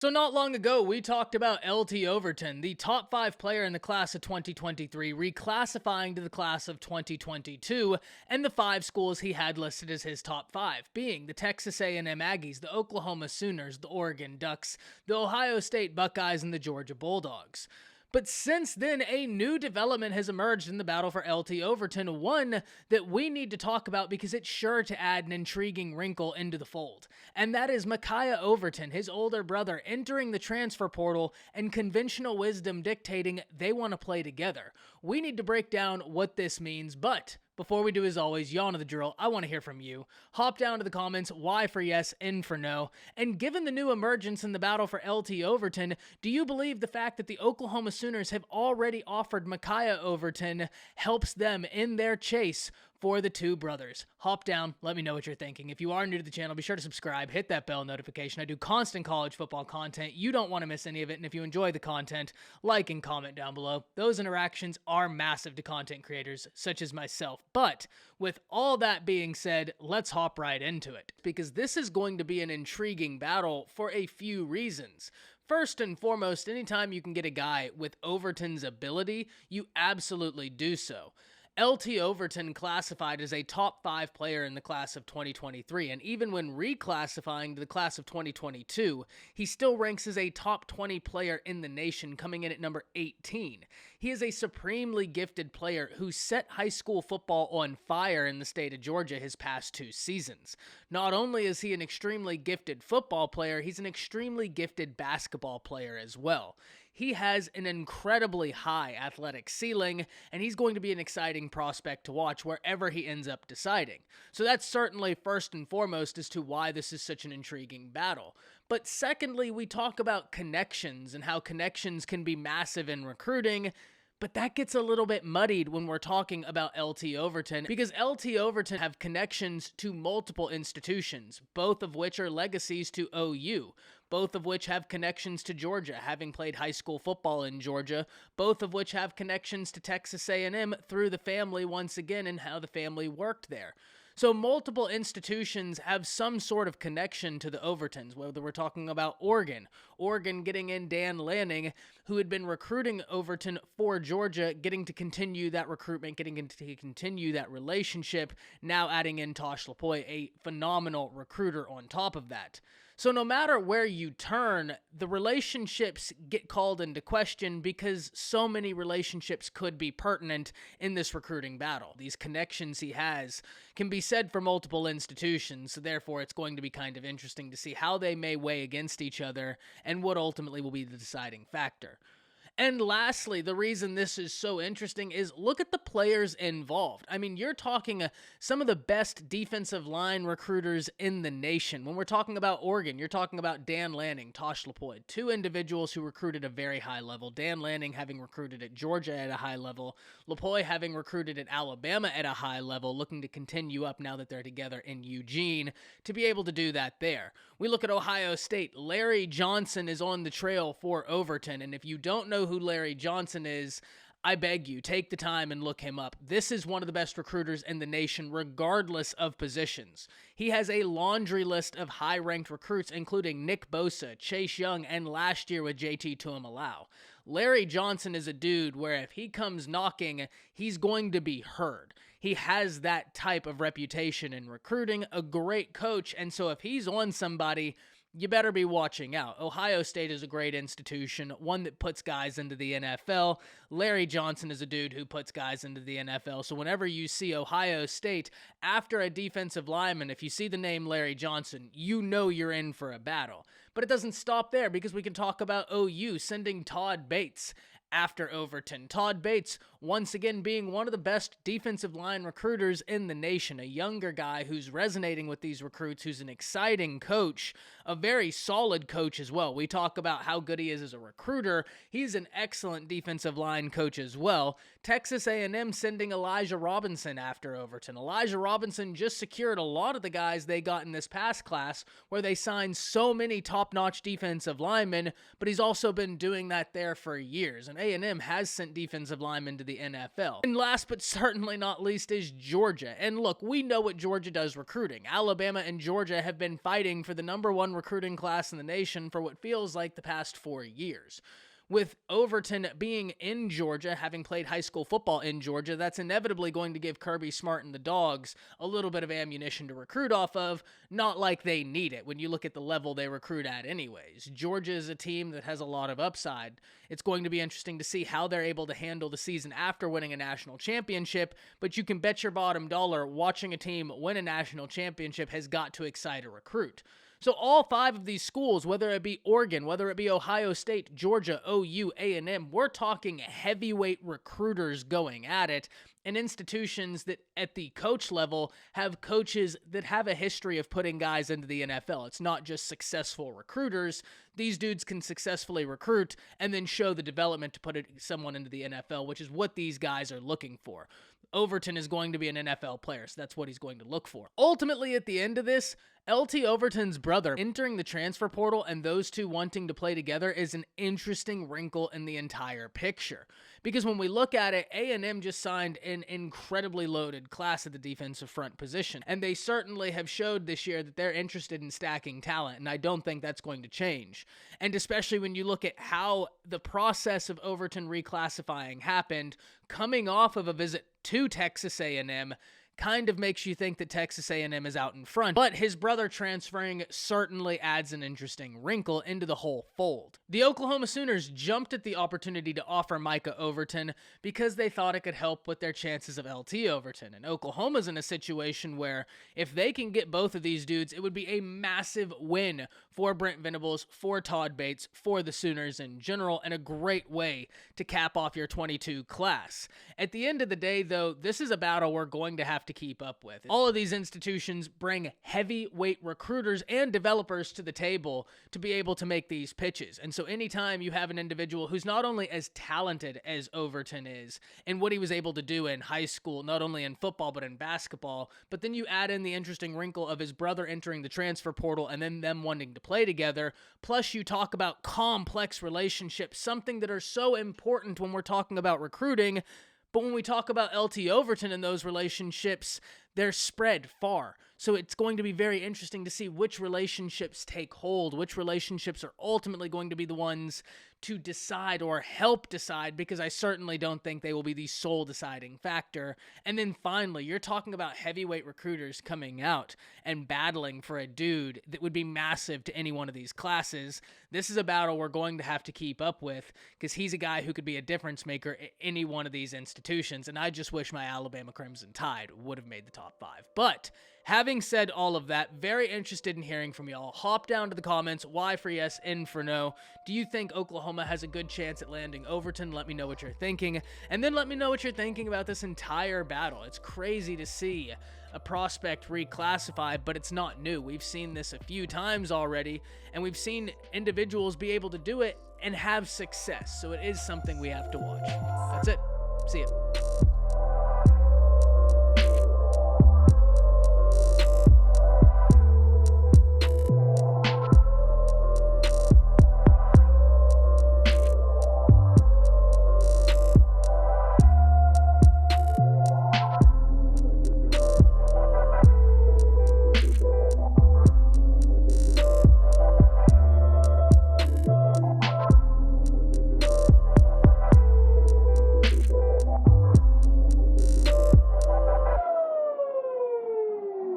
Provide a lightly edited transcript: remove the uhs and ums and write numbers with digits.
So not long ago, we talked about LT Overton, the top 5 player in the class of 2023, reclassifying to the class of 2022, and the 5 schools he had listed as his top 5, being the Texas A&M Aggies, the Oklahoma Sooners, the Oregon Ducks, the Ohio State Buckeyes, and the Georgia Bulldogs. But since then, a new development has emerged in the battle for LT Overton, one that we need to talk about because it's sure to add an intriguing wrinkle into the fold. And that is Micaiah Overton, his older brother, entering the transfer portal and conventional wisdom dictating they want to play together. We need to break down what this means, but before we do, as always, y'all know the drill. I want to hear from you. Hop down to the comments, Y for yes, N for no. And given the new emergence in the battle for LT Overton, do you believe the fact that the Oklahoma Sooners have already offered Micaiah Overton helps them in their chase for the two brothers? Hop down, let me know what you're thinking. If you are new to the channel, be sure to subscribe, hit that bell notification. I do constant college football content. You don't want to miss any of it, and if you enjoy the content, like and comment down below. Those interactions are massive to content creators such as myself. But with all that being said, let's hop right into it, because this is going to be an intriguing battle for a few reasons. First and foremost, anytime you can get a guy with Overton's ability, you absolutely do so. LT Overton classified as a top 5 player in the class of 2023, and even when reclassifying to the class of 2022, he still ranks as a top 20 player in the nation, coming in at number 18. He is a supremely gifted player who set high school football on fire in the state of Georgia his past 2 seasons. Not only is he an extremely gifted football player, he's an extremely gifted basketball player as well. He has an incredibly high athletic ceiling, and he's going to be an exciting prospect to watch wherever he ends up deciding. So that's certainly first and foremost as to why this is such an intriguing battle. But secondly, we talk about connections and how connections can be massive in recruiting. But that gets a little bit muddied when we're talking about LT Overton, because LT Overton have connections to multiple institutions, both of which are legacies to OU, both of which have connections to Georgia, having played high school football in Georgia, both of which have connections to Texas A&M through the family once again and how the family worked there. So multiple institutions have some sort of connection to the Overtons, whether we're talking about Oregon getting in Dan Lanning, who had been recruiting Overton for Georgia, getting to continue that recruitment, getting to continue that relationship, now adding in Tosh Lapoy, a phenomenal recruiter on top of that. So no matter where you turn, the relationships get called into question because so many relationships could be pertinent in this recruiting battle. These connections he has can be said for multiple institutions, so therefore it's going to be kind of interesting to see how they may weigh against each other and what ultimately will be the deciding factor. And lastly, the reason this is so interesting is look at the players involved. I mean, you're talking some of the best defensive line recruiters in the nation. When we're talking about Oregon, you're talking about Dan Lanning, Tosh Lapoy, 2 individuals who recruited at a very high level. Dan Lanning having recruited at Georgia at a high level, Lapoy having recruited at Alabama at a high level, looking to continue up now that they're together in Eugene to be able to do that there. We look at Ohio State. Larry Johnson is on the trail for Overton, and if you don't know who Larry Johnson is, I beg you, take the time and look him up. This is one of the best recruiters in the nation, regardless of positions. He has a laundry list of high-ranked recruits, including Nick Bosa, Chase Young, and last year with JT Tuimoloau. Larry Johnson is a dude where if he comes knocking, he's going to be heard. He has that type of reputation in recruiting, a great coach, and so if he's on somebody, you better be watching out. Ohio State is a great institution, one that puts guys into the NFL. Larry Johnson is a dude who puts guys into the NFL. So whenever you see Ohio State after a defensive lineman, if you see the name Larry Johnson, you know you're in for a battle. But it doesn't stop there, because we can talk about OU sending Todd Bates after Overton. Todd Bates, once again, being one of the best defensive line recruiters in the nation, a younger guy who's resonating with these recruits, who's an exciting coach, a very solid coach as well. We talk about how good he is as a recruiter. He's an excellent defensive line coach as well. Texas A&M sending Elijah Robinson after Overton. Elijah Robinson just secured a lot of the guys they got in this past class, where they signed so many top-notch defensive linemen, but he's also been doing that there for years. And A&M has sent defensive linemen to the NFL. And last but certainly not least is Georgia. And look, we know what Georgia does recruiting. Alabama and Georgia have been fighting for the #1 recruiting class in the nation for what feels like the past 4 years. With Overton being in Georgia, having played high school football in Georgia, that's inevitably going to give Kirby Smart and the Dogs a little bit of ammunition to recruit off of, not like they need it when you look at the level they recruit at anyways. Georgia is a team that has a lot of upside. It's going to be interesting to see how they're able to handle the season after winning a national championship, but you can bet your bottom dollar watching a team win a national championship has got to excite a recruit. So all 5 of these schools, whether it be Oregon, whether it be Ohio State, Georgia, OU, A&M, we're talking heavyweight recruiters going at it, and institutions that at the coach level have coaches that have a history of putting guys into the NFL. It's not just successful recruiters. These dudes can successfully recruit and then show the development to put someone into the NFL, which is what these guys are looking for. Overton is going to be an NFL player, so that's what he's going to look for. Ultimately, at the end of this, LT Overton's brother entering the transfer portal and those two wanting to play together is an interesting wrinkle in the entire picture. Because when we look at it, A&M just signed an incredibly loaded class at the defensive front position, and they certainly have showed this year that they're interested in stacking talent, and I don't think that's going to change. And especially when you look at how the process of Overton reclassifying happened, coming off of a visit to Texas A&M, kind of makes you think that Texas A&M is out in front, but his brother transferring certainly adds an interesting wrinkle into the whole fold. The Oklahoma Sooners jumped at the opportunity to offer Micah Overton because they thought it could help with their chances of LT Overton, and Oklahoma's in a situation where if they can get both of these dudes, it would be a massive win for Brent Venables, for Todd Bates, for the Sooners in general, and a great way to cap off your 22 class. At the end of the day, though, this is a battle we're going to have to keep up with. All of these institutions bring heavyweight recruiters and developers to the table to be able to make these pitches. And so anytime you have an individual who's not only as talented as Overton is and what he was able to do in high school, not only in football but in basketball, but then you add in the interesting wrinkle of his brother entering the transfer portal and then them wanting to play together, plus you talk about complex relationships, something that are so important when we're talking about recruiting. But when we talk about LT Overton and those relationships, they're spread far. So it's going to be very interesting to see which relationships take hold, which relationships are ultimately going to be the ones to decide or help decide, because I certainly don't think they will be the sole deciding factor. And then finally, you're talking about heavyweight recruiters coming out and battling for a dude that would be massive to any one of these classes. This is a battle we're going to have to keep up with because he's a guy who could be a difference maker at any one of these institutions. And I just wish my Alabama Crimson Tide would have made the top 5. But having said all of that, very interested in hearing from y'all. Hop down to the comments. Y for yes, N for no. Do you think Oklahoma has a good chance at landing Overton? Let me know what you're thinking. And then let me know what you're thinking about this entire battle. It's crazy to see a prospect reclassify, but it's not new. We've seen this a few times already, and we've seen individuals be able to do it and have success. So it is something we have to watch. That's it. See ya.